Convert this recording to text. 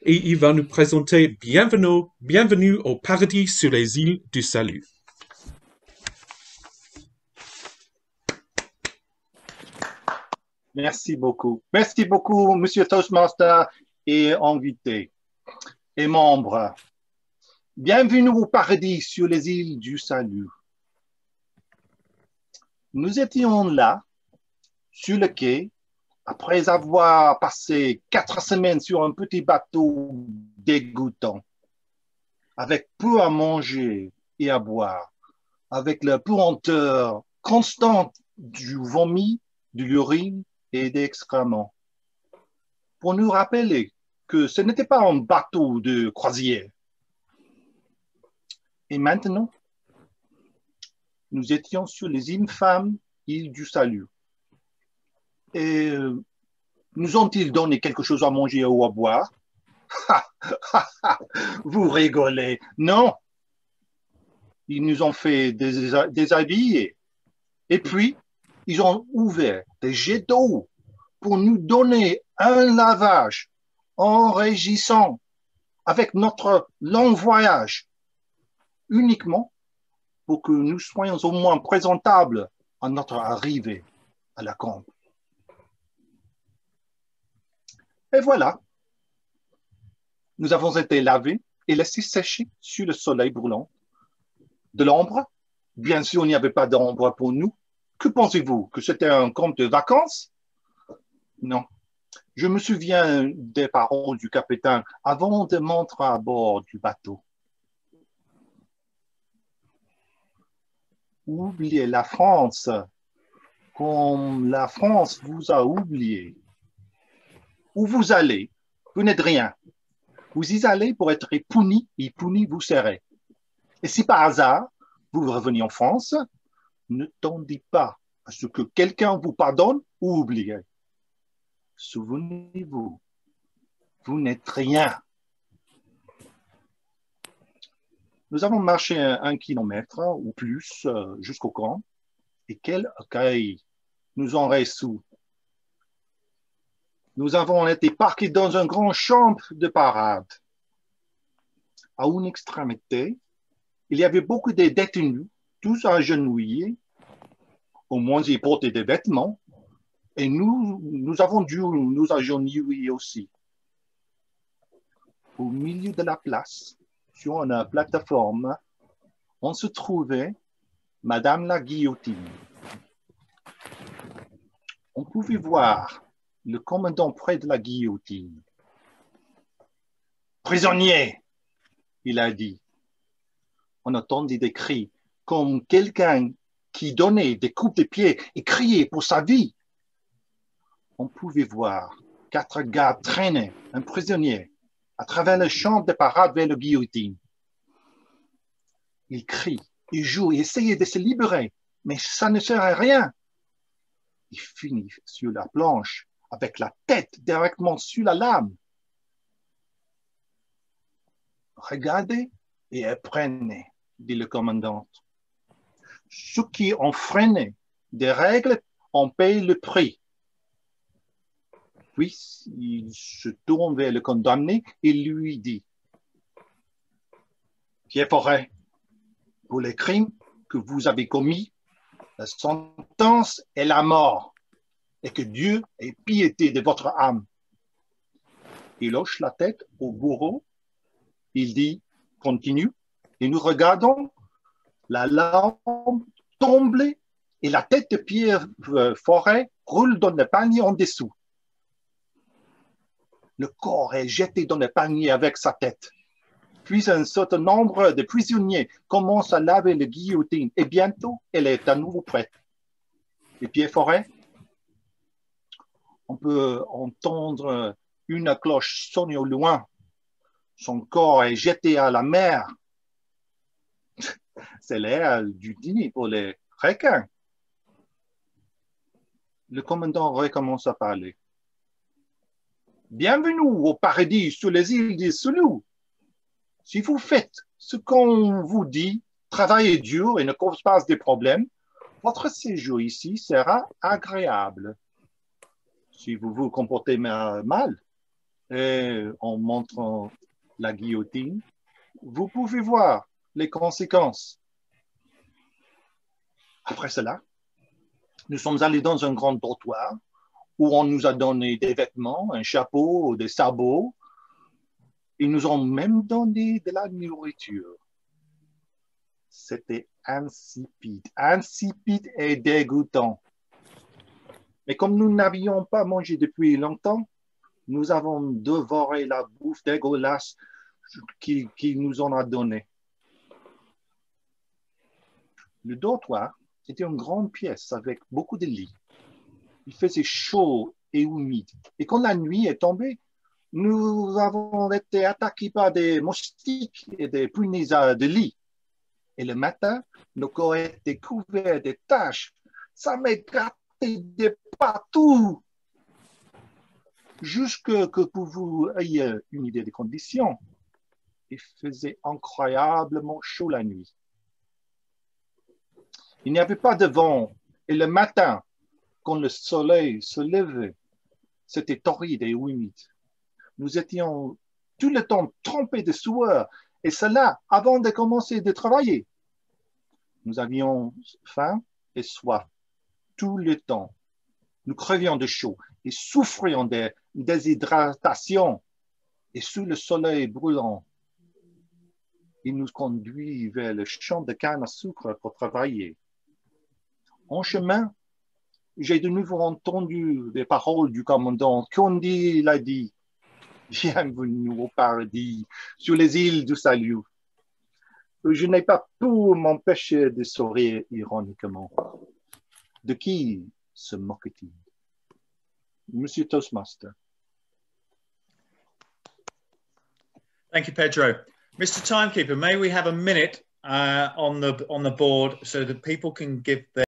et il va nous présenter Bienvenue au paradis sur les îles du Salut. Merci beaucoup. Merci beaucoup, Monsieur Toastmaster et invité et membres. Bienvenue au paradis sur les îles du Salut. Nous étions là, sur le quai, après avoir passé 4 semaines sur un petit bateau dégoûtant, avec peu à manger et à boire, avec la puanteur constante du vomi, de l'urine et des excréments, pour nous rappeler que ce n'était pas un bateau de croisière. Et maintenant, nous étions sur les infâmes îles du Salut. Et nous ont-ils donné quelque chose à manger ou à boire? Vous rigolez. Non. Ils nous ont fait déshabiller. Et puis, ils ont ouvert des jets d'eau pour nous donner un lavage enrichissant avec notre long voyage, uniquement pour que nous soyons au moins présentables à notre arrivée à la camp. Et voilà, nous avons été lavés et laissés sécher sur le soleil brûlant. De l'ombre, bien sûr, il n'y avait pas d'ombre pour nous. Que pensez-vous? Que c'était un camp de vacances? Non. Je me souviens des paroles du capitaine avant de monter à bord du bateau. Oubliez la France comme la France vous a oublié. Où vous allez, vous n'êtes rien. Vous y allez pour être puni et puni vous serez. Et si par hasard, vous revenez en France, ne tendez pas à ce que quelqu'un vous pardonne ou oublie. Souvenez-vous, vous n'êtes rien. Nous avons marché 1 kilomètre ou plus jusqu'au camp. Et quel accueil nous en reçu. Nous avons été parqués dans une grande chambre de parade. À une extrémité, il y avait beaucoup de détenus, tous agenouillés. Au moins, ils portaient des vêtements. Et nous avons dû nous agenouiller aussi. Au milieu de la place, sur une plateforme, on se trouvait Madame la Guillotine. On pouvait voir le commandant près de la guillotine. « Prisonnier !» il a dit. On entendait des cris comme quelqu'un qui donnait des coups de pied et criait pour sa vie. On pouvait voir 4 gars traîner un prisonnier à travers le champ de parade vers la guillotine. Ils crient, ils jouent, ils essayaient de se libérer, mais ça ne sert à rien. Ils finissent sur la planche avec la tête directement sur la lame. Regardez et apprenez, dit le commandant. Ceux qui ont freiné des règles en payent le prix. Puis il se tourne vers le condamné et lui dit: Pierre Forêt, pour les crimes que vous avez commis, la sentence est la mort, et que Dieu ait piété de votre âme. Il hoche la tête au bourreau. Il dit: Continue. Et nous regardons la lampe tomber et la tête de Pierre Forêt roule dans le panier en dessous. Le corps est jeté dans le panier avec sa tête. Puis un certain nombre de prisonniers commencent à laver la guillotine et bientôt elle est à nouveau prête. Et Pierre Forêt, on peut entendre une cloche sonner au loin. Son corps est jeté à la mer. C'est l'heure du dîner pour les requins. Le commandant recommence à parler. Bienvenue au paradis sur les îles du Salut. Si vous faites ce qu'on vous dit, travaillez dur et ne cause pas des problèmes, votre séjour ici sera agréable. Si vous vous comportez mal, et en montrant la guillotine, vous pouvez voir les conséquences. Après cela, nous sommes allés dans un grand dortoir où on nous a donné des vêtements, un chapeau, des sabots. Ils nous ont même donné de la nourriture. C'était insipide et dégoûtant. Mais comme nous n'avions pas mangé depuis longtemps, nous avons dévoré la bouffe dégueulasse qu'il nous en a donnée. Le dortoir était une grande pièce avec beaucoup de lits. Il faisait chaud et humide. Et quand la nuit est tombée, nous avons été attaqués par des moustiques et des punaises de lit. Et le matin, nos corps étaient couverts de taches. Ça m'a gratté de partout. Jusque que vous ayez une idée des conditions, il faisait incroyablement chaud la nuit. Il n'y avait pas de vent. Et le matin, quand le soleil se levait, c'était torride et humide. Nous étions tout le temps trempés de sueur, et cela avant de commencer de travailler. Nous avions faim et soif tout le temps. Nous crevions de chaud et souffrions de déshydratation. Et sous le soleil brûlant, il nous conduit vers le champ de canne à sucre pour travailler. En chemin, j'ai de nouveau entendu les paroles du commandant. Condi l'a dit, bienvenue au paradis, sur les îles du salut. Je n'ai pas pu m'empêcher de sourire ironiquement. De qui se moque-t-il? Monsieur Toastmaster. Thank you, Pedro. Mr. Timekeeper, may we have a minute on the board so that people can give their